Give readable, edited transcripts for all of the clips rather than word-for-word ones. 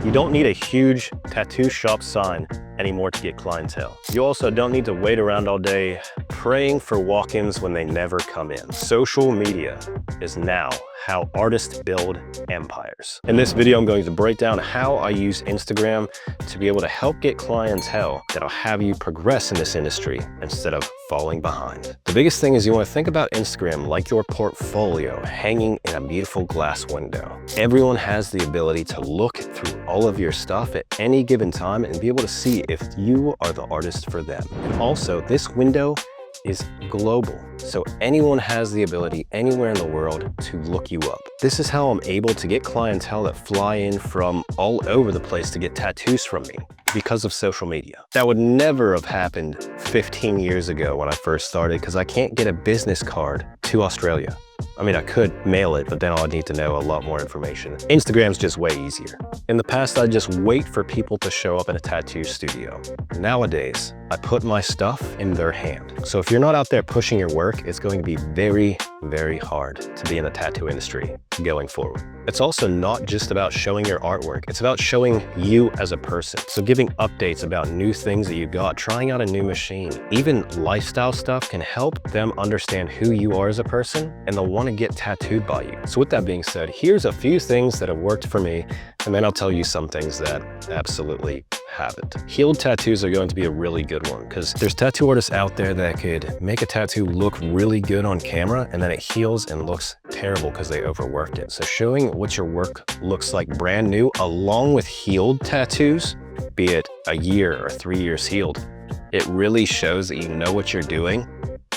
You don't need a huge tattoo shop sign anymore to get clientele. You also don't need to wait around all day praying for walk-ins when they never come in. Social media is now how artists build empires. In this video, I'm going to break down how I use Instagram to be able to help get clientele that'll have you progress in this industry instead of falling behind. The biggest thing is you want to think about Instagram like your portfolio hanging in a beautiful glass window. Everyone has the ability to look through all of your stuff at any given time and be able to see if you are the artist for them. And also, this window is global, so anyone has the ability anywhere in the world to look you up. This is how I'm able to get clientele that fly in from all over the place to get tattoos from me because of social media. That would never have happened 15 years ago when I first started because I can't get a business card to Australia. I mean, I could mail it, but then I'd need to know a lot more information. Instagram's just way easier. In the past, I'd just wait for people to show up at a tattoo studio. Nowadays, I put my stuff in their hand. So if you're not out there pushing your work, it's going to be very, very hard to be in the tattoo industry going forward. It's also not just about showing your artwork. It's about showing you as a person. So giving updates about new things that you got, trying out a new machine, even lifestyle stuff can help them understand who you are as a person and they'll want to get tattooed by you. So with that being said, here's a few things that have worked for me, and then I'll tell you some things that absolutely haven't. Healed tattoos are going to be a really good one because there's tattoo artists out there that could make a tattoo look really good on camera and then it heals and looks terrible because they overworked it. So showing what your work looks like brand new along with healed tattoos, be it a year or 3 years healed, it really shows that you know what you're doing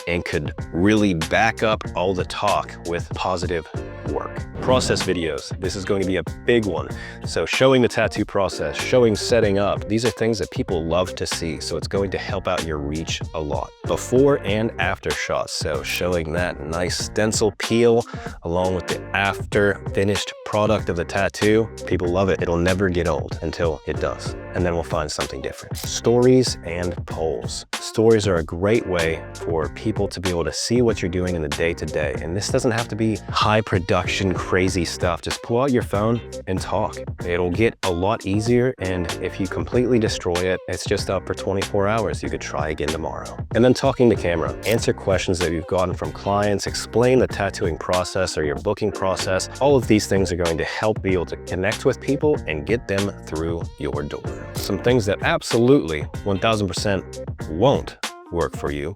and could really back up all the talk with positive work. Process videos, this is going to be a big one. So showing the tattoo process, showing setting up, these are things that people love to see. So it's going to help out your reach a lot. Before and after shots, so showing that nice stencil peel along with the after finished product of the tattoo, people love it. It'll never get old until it does. And then we'll find something different. Stories and polls. Stories are a great way for people to be able to see what you're doing in the day-to-day. And this doesn't have to be high production, crazy stuff. Just pull out your phone and talk. It'll get a lot easier. And if you completely destroy it, it's just up for 24 hours. You could try again tomorrow. And then talking to camera. Answer questions that you've gotten from clients. Explain the tattooing process or your booking process. All of these things are going to help be able to connect with people and get them through your door. Some things that absolutely 1000% won't work for you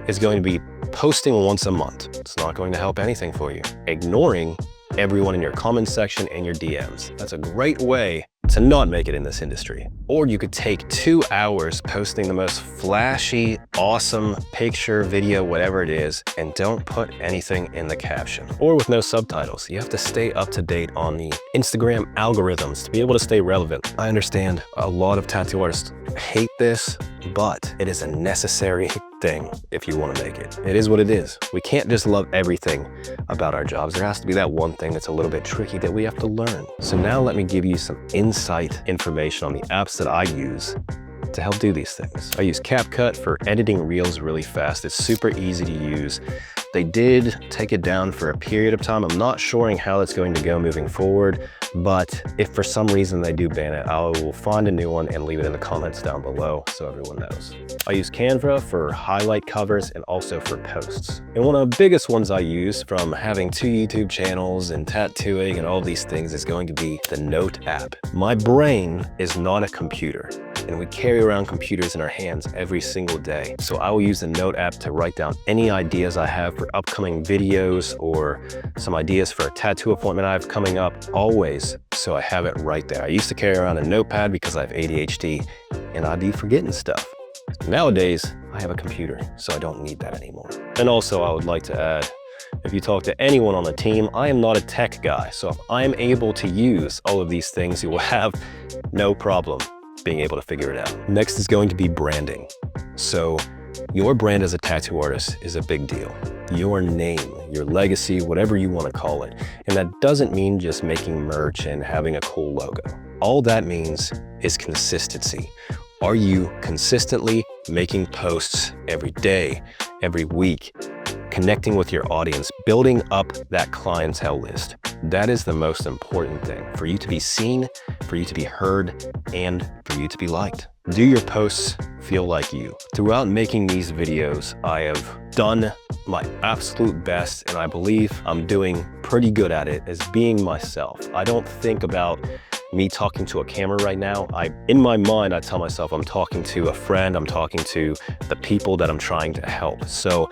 is going to be posting once a month. It's not going to help anything for you. Ignoring everyone in your comment section and your DMs. That's a great way to not make it in this industry. Or you could take 2 hours posting the most flashy, awesome picture, video, whatever it is, and don't put anything in the caption. Or with no subtitles. You have to stay up to date on the Instagram algorithms to be able to stay relevant. I understand a lot of tattoo artists hate this, but it is a necessary thing if you want to make it. It is what it is. We can't just love everything about our jobs. There has to be that one thing that's a little bit tricky that we have to learn. So now let me give you some insight information on the apps that I use to help do these things. I use CapCut for editing reels really fast. It's super easy to use. They did take it down for a period of time. I'm not sure how it's going to go moving forward, but if for some reason they do ban it, I will find a new one and leave it in the comments down below so everyone knows. I use Canva for highlight covers and also for posts. And one of the biggest ones I use from having 2 YouTube channels and tattooing and all these things is going to be the Note app. My brain is not a computer, and we carry around computers in our hands every single day. So I will use the Note app to write down any ideas I have for upcoming videos or some ideas for a tattoo appointment I have coming up, always, so I have it right there. I used to carry around a notepad because I have ADHD and I'd be forgetting stuff. Nowadays, I have a computer, so I don't need that anymore. And also I would like to add, if you talk to anyone on the team, I am not a tech guy. So if I'm able to use all of these things, you will have no problem being able to figure it out. Next is going to be branding. So your brand as a tattoo artist is a big deal. Your name, your legacy, whatever you want to call it. And that doesn't mean just making merch and having a cool logo. All that means is consistency. Are you consistently making posts every day, every week, connecting with your audience, building up that clientele list? That is the most important thing, for you to be seen, for you to be heard, and for you to be liked. Do your posts feel like you? Throughout making these videos, I have done my absolute best, and I believe I'm doing pretty good at it, as being myself. I don't think about me talking to a camera right now. In my mind, I tell myself I'm talking to a friend, I'm talking to the people that I'm trying to help. So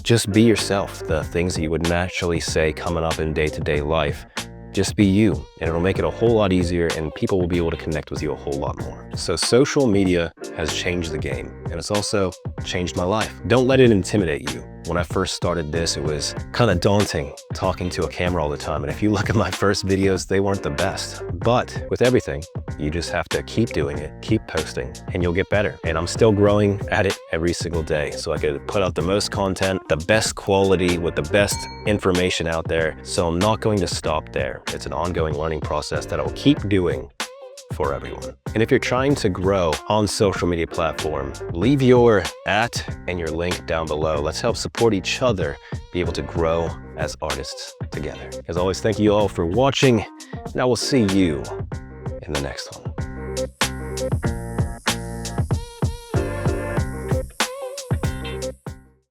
just be yourself. The things that you would naturally say coming up in day-to-day life, just be you, and it'll make it a whole lot easier, and people will be able to connect with you a whole lot more. So social media has changed the game, and it's also changed my life. Don't let it intimidate you. When I first started this, it was kind of daunting talking to a camera all the time. And if you look at my first videos, they weren't the best. But with everything, you just have to keep doing it, keep posting, and you'll get better. And I'm still growing at it every single day. So I could put out the most content, the best quality with the best information out there. So I'm not going to stop there. It's an ongoing learning process that I'll keep doing for everyone. And if you're trying to grow on social media platform, leave your @ and your link down below. Let's help support each other be able to grow as artists together. As always, thank you all for watching, and I will see you in the next one.